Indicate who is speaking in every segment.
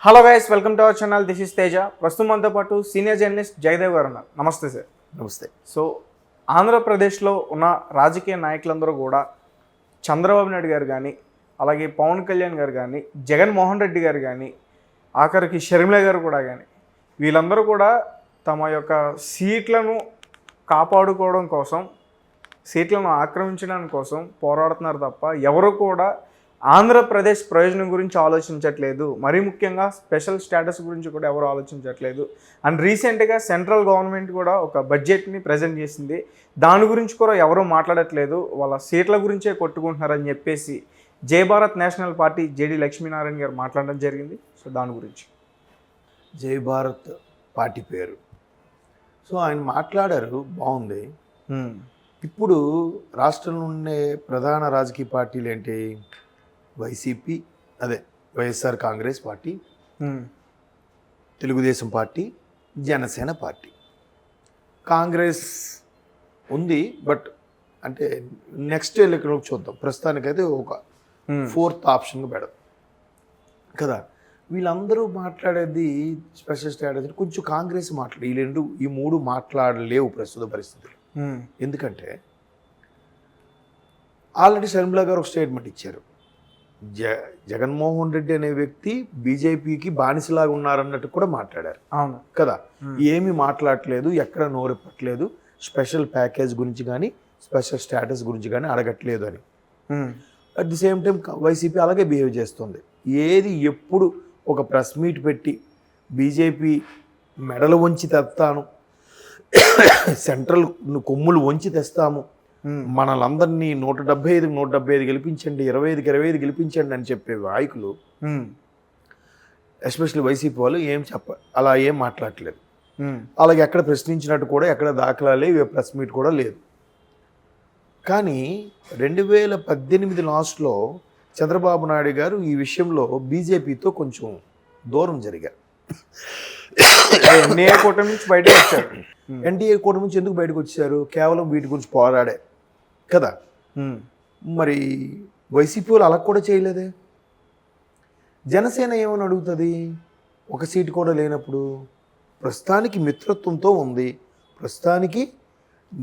Speaker 1: Hello guys, welcome to our channel. This is Teja. ప్రస్తుతం మనతో పాటు సీనియర్ జర్నలిస్ట్ జయదేవ్ గారు ఉన్నారు. నమస్తే సార్.
Speaker 2: నమస్తే.
Speaker 1: సో ఆంధ్రప్రదేశ్లో ఉన్న రాజకీయ నాయకులందరూ కూడా చంద్రబాబు నాయుడు గారు కానీ, అలాగే పవన్ కళ్యాణ్ గారు కానీ, జగన్మోహన్ రెడ్డి గారు కానీ, ఆఖరికి షర్మిల గారు కూడా కానీ, వీళ్ళందరూ కూడా తమ యొక్క సీట్లను కాపాడుకోవడం కోసం, సీట్లను ఆక్రమించడానికి కోసం పోరాడుతున్నారు తప్ప ఎవరు కూడా ఆంధ్రప్రదేశ్ ప్రయోజనం గురించి ఆలోచించట్లేదు. మరీ ముఖ్యంగా స్పెషల్ స్టేటస్ గురించి కూడా ఎవరు ఆలోచించట్లేదు. అండ్ రీసెంట్గా సెంట్రల్ గవర్నమెంట్ కూడా ఒక బడ్జెట్ని ప్రజెంట్ చేసింది. దాని గురించి కూడా ఎవరూ మాట్లాడట్లేదు. వాళ్ళ సీట్ల గురించే కొట్టుకుంటున్నారని చెప్పేసి జై Bharat national party JD Lakshminarayana గారు మాట్లాడడం జరిగింది. సో దాని గురించి
Speaker 2: జై భారత్ పార్టీ పేరు. సో ఆయన మాట్లాడారు, బాగుంది. ఇప్పుడు రాష్ట్రంలో ఉండే ప్రధాన రాజకీయ పార్టీలు ఏంటి? వైసీపీ, అదే YSR Congress party, Telugu Desam party, Janasena party. Congress ఉంది, బట్ అంటే నెక్స్ట్ ఎన్నికలకు చూద్దాం. ప్రస్తుతానికైతే ఒక ఫోర్త్ ఆప్షన్గా పెడదాం కదా. వీళ్ళందరూ మాట్లాడేది స్పెషల్ స్ట్రాటజీ. కొంచెం కాంగ్రెస్ ఈ మూడు మాట్లాడలేవు ప్రస్తుత పరిస్థితులు. ఎందుకంటే ఆల్రెడీ షర్మిల గారు ఒక స్టేట్మెంట్ ఇచ్చారు. జగన్మోహన్ రెడ్డి అనే వ్యక్తి బీజేపీకి బానిసలాగా ఉన్నారన్నట్టు కూడా మాట్లాడారు.
Speaker 1: అవును
Speaker 2: కదా. ఏమీ మాట్లాడట్లేదు, ఎక్కడ నోరెప్పట్లేదు, స్పెషల్ ప్యాకేజ్ గురించి కానీ స్పెషల్ స్టేటస్ గురించి కానీ అడగట్లేదు అని. At the same time YCP అలాగే బిహేవ్ చేస్తుంది. ఏది ఎప్పుడు ఒక ప్రెస్ మీట్ పెట్టి బీజేపీ మెడలు వంచి తెస్తాను, సెంట్రల్ కొమ్ములు వంచి తెస్తాము, మనలందరినీ 175 గెలిపించండి, 25 గెలిపించండి అని చెప్పే నాయకులు, ఎస్పెషల్లీ వైసీపీ వాళ్ళు అలా ఏం మాట్లాడట్లేదు. అలాగే ఎక్కడ ప్రశ్నించినట్టు కూడా ఎక్కడ దాఖలా లేవు, ప్రెస్ మీట్ కూడా లేదు. కానీ 2018 లాస్ట్లో చంద్రబాబు నాయుడు గారు ఈ విషయంలో బీజేపీతో కొంచెం దూరం జరిగారు.
Speaker 1: ఎన్డీఏ కూటమి నుంచి బయటకు వచ్చారు.
Speaker 2: ఎన్డీఏ కూటమి నుంచి ఎందుకు బయటకు వచ్చారు? కేవలం వీటి గురించి పోరాడే కదా. మరి వైసీపీ వాళ్ళు అలా కూడా చేయలేదే. జనసేన ఏమని అడుగుతుంది? ఒక సీటు కూడా లేనప్పుడు. ప్రస్తుతానికి మిత్రత్వంతో ఉంది. ప్రస్తుతానికి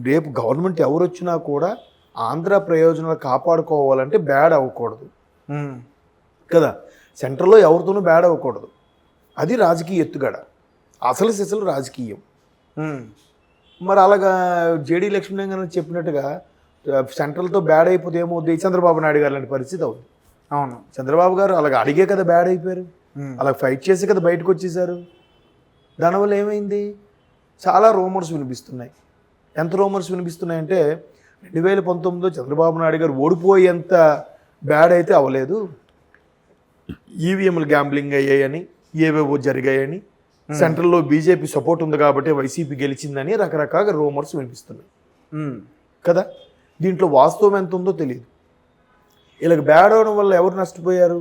Speaker 2: రేపు గవర్నమెంట్ ఎవరు వచ్చినా కూడా ఆంధ్ర ప్రయోజనాలు కాపాడుకోవాలంటే బ్యాడ్ అవ్వకూడదు కదా. సెంటర్లో ఎవరితోనూ బ్యాడ్ అవ్వకూడదు. అది రాజకీయ ఎత్తుగడ, అసలు సిసలు రాజకీయం. మరి అలాగా జేడీ లక్ష్మీనారాయణ గారు చెప్పినట్టుగా సెంట్రల్తో బ్యాడ్ అయిపోతే ఏమవుద్ది? చంద్రబాబు నాయుడు గారు లాంటి పరిస్థితి అవుతుంది.
Speaker 1: అవును,
Speaker 2: చంద్రబాబు గారు అలాగ అడిగే కదా బ్యాడ్ అయిపోయారు, అలా ఫైట్ చేసి కదా బయటకు వచ్చేసారు. దానివల్ల ఏమైంది? చాలా రూమర్స్ వినిపిస్తున్నాయి. ఎంత రూమర్స్ వినిపిస్తున్నాయంటే 2019లో చంద్రబాబు నాయుడు గారు ఓడిపోయేంత బ్యాడ్ అయితే అవ్వలేదు, ఈవీఎంలు గ్యాంబ్లింగ్ అయ్యాయని, ఏవేవో జరిగాయని, సెంట్రల్లో బీజేపీ సపోర్ట్ ఉంది కాబట్టి వైసీపీ గెలిచిందని రకరకాల రూమర్స్ వినిపిస్తున్నాయి కదా. దీంట్లో వాస్తవం ఎంత ఉందో తెలియదు. ఇలాగ బ్యాడ్ అవడం వల్ల ఎవరు నష్టపోయారు?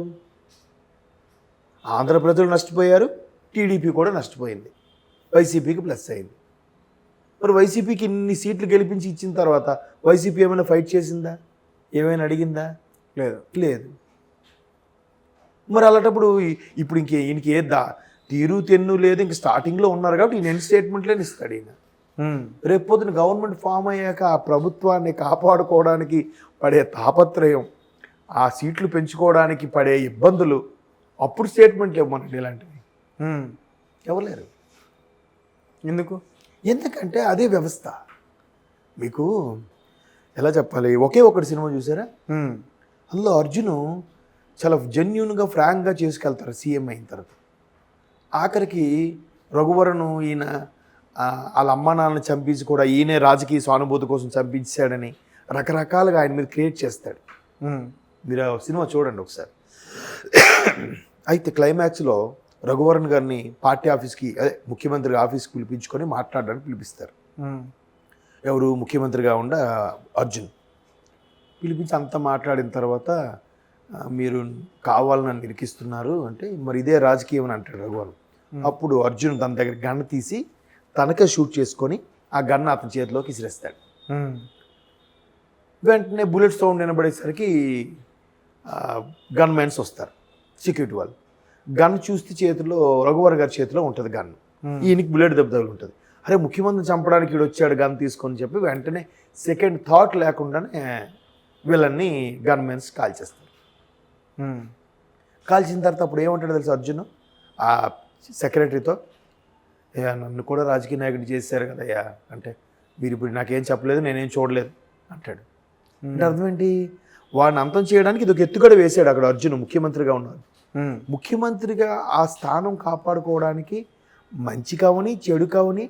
Speaker 2: ఆంధ్ర ప్రజలు నష్టపోయారు, టీడీపీ కూడా నష్టపోయింది, వైసీపీకి ప్లస్ అయింది. మరి వైసీపీకి ఇన్ని సీట్లు గెలిపించి ఇచ్చిన తర్వాత వైసీపీ ఏమైనా ఫైట్ చేసిందా? ఏమైనా అడిగిందా? లేదు. మరి అలాంటప్పుడు ఇప్పుడు ఈయనకి తీరు తెన్ను లేదు, ఇంక స్టార్టింగ్లో ఉన్నారు కాబట్టి ఈయన ఎండ్ స్టేట్మెంట్లేని ఇస్తాడు ఈయన. రేపు పొద్దున గవర్నమెంట్ ఫామ్ అయ్యాక ఆ ప్రభుత్వాన్ని కాపాడుకోవడానికి పడే తాపత్రయం, ఆ సీట్లు పెంచుకోవడానికి పడే ఇబ్బందులు, అప్పుడు స్టేట్మెంట్లు ఇవ్వమండి ఇలాంటివి. ఎవరు లేరు. ఎందుకంటే అదే వ్యవస్థ. మీకు ఎలా చెప్పాలి, ఒకే ఒకటి సినిమా చూసారా? అందులో అర్జును చాలా జెన్యూన్గా ఫ్రాంక్గా చేసుకెళ్తారు సీఎం అయిన తర్వాత. ఆఖరికి రఘువరను ఈయన వాళ్ళ అమ్మా నాన్నని చంపించి కూడా ఈయనే రాజకీయ సానుభూతి కోసం చంపించాడని రకరకాలుగా ఆయన మీద క్రియేట్ చేస్తాడు. మీరు ఆ సినిమా చూడండి ఒకసారి. అయితే క్లైమాక్స్లో రఘువరన్ గారిని పార్టీ ఆఫీస్కి, అదే ముఖ్యమంత్రి ఆఫీస్కి పిలిపించుకొని మాట్లాడడానికి పిలిపిస్తారు. ఎవరు? ముఖ్యమంత్రిగా ఉండ అర్జున్ పిలిపించి అంతా మాట్లాడిన తర్వాత, మీరు కావాలని నన్ను ఇరికిస్తున్నారు అంటే, మరి ఇదే రాజకీయం అని అంటాడు రఘువరన్. అప్పుడు అర్జున్ తన దగ్గర గన్ తీసి తనకే షూట్ చేసుకొని ఆ గన్ అతని చేతిలోకి ఇసిరేస్తాడు. వెంటనే బుల్లెట్ సౌండ్ వినబడేసరికి గన్ మ్యాన్స్ వస్తారు, సెక్యూరిటీ వాళ్ళు. గన్ చూస్తే చేతిలో రఘువర్ గారి చేతిలో ఉంటుంది గన్, ఈయనకి బుల్లెట్ దెబ్బ తగిలి ఉంటుంది. అరే ముఖ్యమంత్రిని చంపడానికి వీడు వచ్చాడు గన్ తీసుకొని చెప్పి వెంటనే సెకండ్ థాట్ లేకుండానే వీళ్ళని గన్ మెన్స్ కాల్చేస్తారు. కాల్చిన తర్వాత అప్పుడు ఏమంటాడు తెలుసు అర్జున్ ఆ సెక్రటరీతో, నన్ను కూడా రాజకీయ నాయకుడు చేశారు కదయ్యా అంటే, మీరు ఇప్పుడు నాకేం చెప్పలేదు, నేనేం చూడలేదు అంటాడు. అంటే అర్థం ఏంటి, వాడిని అంతం చేయడానికి ఇది ఒక ఎత్తుగడ వేశాడు అక్కడ అర్జున్ ముఖ్యమంత్రిగా ఉన్నాడు. ముఖ్యమంత్రిగా ఆ స్థానం కాపాడుకోవడానికి మంచి కావని చెడు కావని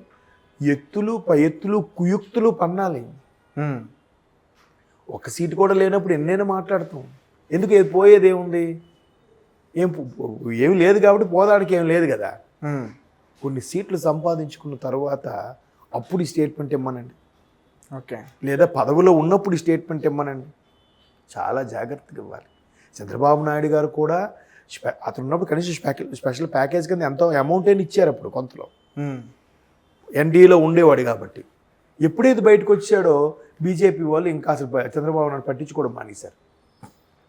Speaker 2: ఎత్తులు పై ఎత్తులు కుయుక్తులు పన్నాలి. ఒక సీటు కూడా లేనప్పుడు ఎన్నైనా మాట్లాడతాం, ఎందుకు పోయేది ఏముంది, ఏమి లేదు కాబట్టి పోదానికి ఏం లేదు కదా. కొన్ని సీట్లు సంపాదించుకున్న తర్వాత అప్పుడు ఈ స్టేట్మెంట్ ఇమ్మనండి,
Speaker 1: ఓకే,
Speaker 2: లేదా పదవిలో ఉన్నప్పుడు ఈ స్టేట్మెంట్ ఇమ్మనండి. చాలా జాగ్రత్తగా ఇవ్వాలి. చంద్రబాబు నాయుడు గారు కూడా అతను ఉన్నప్పుడు కనీసం స్పెషల్ ప్యాకేజ్ కింద ఎంతో అమౌంట్ అయినా ఇచ్చారు అప్పుడు కొంతలో, ఎన్డీఏలో ఉండేవాడు కాబట్టి. ఎప్పుడైతే బయటకు వచ్చాడో బీజేపీ వాళ్ళు ఇంకా అసలు చంద్రబాబు నాయుడు పట్టించుకోవడం మానేశారు,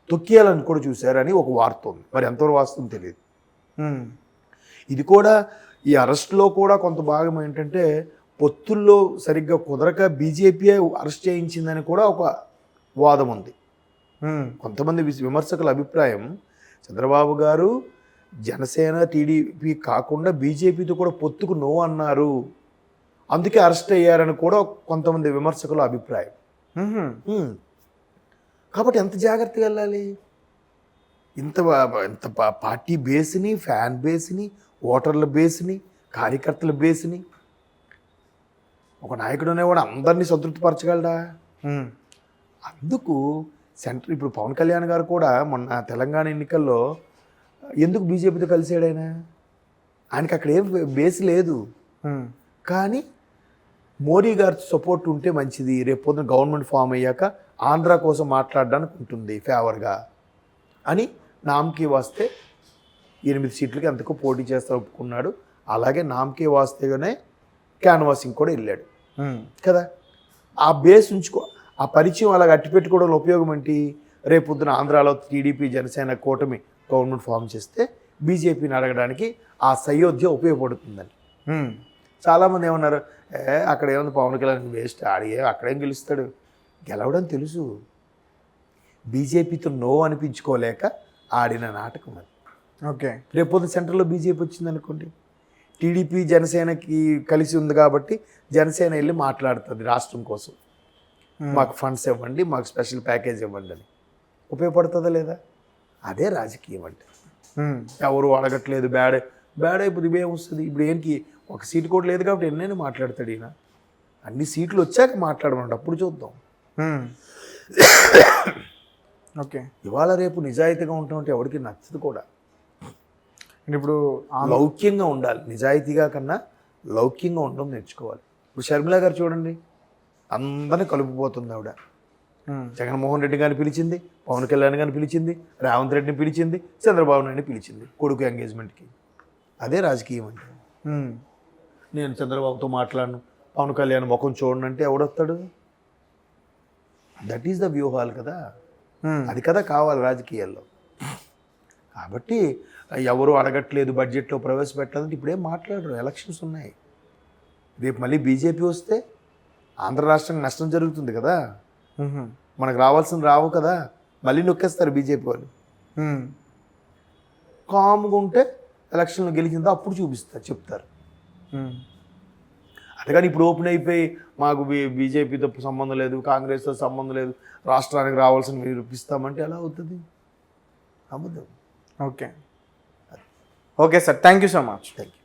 Speaker 2: తొక్కియాలని కూడా చూశారని ఒక వార్త ఉంది, మరి ఎంతవరకు వాస్తవం తెలియదు. ఇది కూడా ఈ అరెస్ట్లో కూడా కొంత భాగం ఏంటంటే పొత్తుల్లో సరిగ్గా కుదరక బీజేపీ అరెస్ట్ చేయించిందని కూడా ఒక వాదం ఉంది. కొంతమంది విమర్శకుల అభిప్రాయం, చంద్రబాబు గారు జనసేన టీడీపీ కాకుండా బీజేపీతో కూడా పొత్తుకు నో అన్నారు, అందుకే అరెస్ట్ అయ్యారని కూడా కొంతమంది విమర్శకుల అభిప్రాయం. కాబట్టి ఎంత జాగ్రత్తగా వెళ్ళాలి, ఇంత పార్టీ బేస్ని, ఫ్యాన్ బేస్ని, ఓటర్ల బేస్ని, కార్యకర్తల బేస్ని, ఒక నాయకుడు అనేవాడు అందరినీ సంతృప్తిపరచగలడా? అందుకు సెంటర్ ఇప్పుడు పవన్ కళ్యాణ్ గారు కూడా మొన్న తెలంగాణ ఎన్నికల్లో ఎందుకు బీజేపీతో కలిసాడు ఆయనకి అక్కడ ఏం బేస్ లేదు, కానీ మోడీ గారి సపోర్ట్ ఉంటే మంచిది, రేపు పొద్దున గవర్నమెంట్ ఫామ్ అయ్యాక ఆంధ్ర కోసం మాట్లాడడానికి ఉంటుంది ఫేవర్గా అని నామ్కి వాస్తే 8 సీట్లకి ఎంతకు పోటీ చేస్తా ఒప్పుకున్నాడు. అలాగే నామ్కి వాస్తేగానే క్యాన్వాసింగ్ కూడా వెళ్ళాడు కదా. ఆ బేస్ ఉంచుకో, ఆ పరిచయం అలా గట్టి పెట్టుకోవడంలో ఉపయోగం ఏంటి, రేపు పొద్దున ఆంధ్రాలో టీడీపీ జనసేన కూటమి గవర్నమెంట్ ఫామ్ చేస్తే బీజేపీని అడగడానికి ఆ సయోధ్య ఉపయోగపడుతుందని. చాలామంది ఏమన్నారు, అక్కడ ఏముంది పవన్ కళ్యాణ్ వేస్ట్, అక్కడేం గెలుస్తాడు, గెలవడం తెలుసు, బీజేపీతో నో అనిపించుకోలేక ఆడిన నాటకం అది.
Speaker 1: ఓకే,
Speaker 2: రేపు పొద్దున సెంటర్లో బీజేపీ వచ్చింది అనుకోండి, టీడీపీ జనసేనకి కలిసి ఉంది కాబట్టి జనసేన వెళ్ళి మాట్లాడుతుంది రాష్ట్రం కోసం, మాకు ఫండ్స్ ఇవ్వండి, మాకు స్పెషల్ ప్యాకేజ్ ఇవ్వండి అని. ఉపయోగపడుతుందా లేదా? అదే రాజకీయం అంటే. ఎవరు అడగట్లేదు, బ్యాడ్ అయిపోతుంది, ఇవేం వస్తుంది, ఇప్పుడు ఏంటి ఒక సీటు కూడా లేదు కాబట్టి ఎన్నైనా మాట్లాడతాడు ఈయన, అన్ని సీట్లు వచ్చాక మాట్లాడమంట, అప్పుడు చూద్దాం.
Speaker 1: ఓకే,
Speaker 2: ఇవాళ రేపు నిజాయితీగా ఉంటామంటే ఎవరికి నచ్చదు కూడా.
Speaker 1: ఇప్పుడు
Speaker 2: లౌక్యంగా ఉండాలి, నిజాయితీగా కన్నా లౌక్యంగా ఉండడం నేర్చుకోవాలి. ఇప్పుడు షర్మిల గారు చూడండి, అందరినీ కలుపుపోతుంది ఆవిడ. జగన్మోహన్ రెడ్డి గారిని పిలిచింది, పవన్ కళ్యాణ్ గారిని పిలిచింది, రేవంత్ రెడ్డిని పిలిచింది, చంద్రబాబు నాయుడిని పిలిచింది కొడుకు ఎంగేజ్మెంట్కి. అదే రాజకీయం అంటే. నేను చంద్రబాబుతో మాట్లాడను, పవన్ కళ్యాణ్ ముఖం చూడను అంటే ఎవడొస్తాడు? దట్ ఈస్ ద వ్యూహాలు కదా, అది కదా కావాలి రాజకీయాల్లో. కాబట్టి ఎవరు అడగట్లేదు, బడ్జెట్లో ప్రవేశపెట్టాలంటే ఇప్పుడేం మాట్లాడరు, ఎలక్షన్స్ ఉన్నాయి. రేపు మళ్ళీ బీజేపీ వస్తే ఆంధ్ర రాష్ట్రానికి నష్టం జరుగుతుంది కదా, మనకు రావాల్సిన రావు కదా, మళ్ళీ నొక్కేస్తారు బీజేపీ వాళ్ళు. కామ్గా ఉంటే ఎలక్షన్లో గెలిచిందో అప్పుడు చూపిస్తారు, చెప్తారు. అందుకని ఇప్పుడు ఓపెన్ అయిపోయి మాకు బీజేపీతో సంబంధం లేదు, కాంగ్రెస్తో సంబంధం లేదు, రాష్ట్రానికి రావాల్సిన రూపిస్తామంటే ఎలా అవుతుంది? అబద్ధం.
Speaker 1: Okay, okay sir, thank you so much.
Speaker 2: Thank you.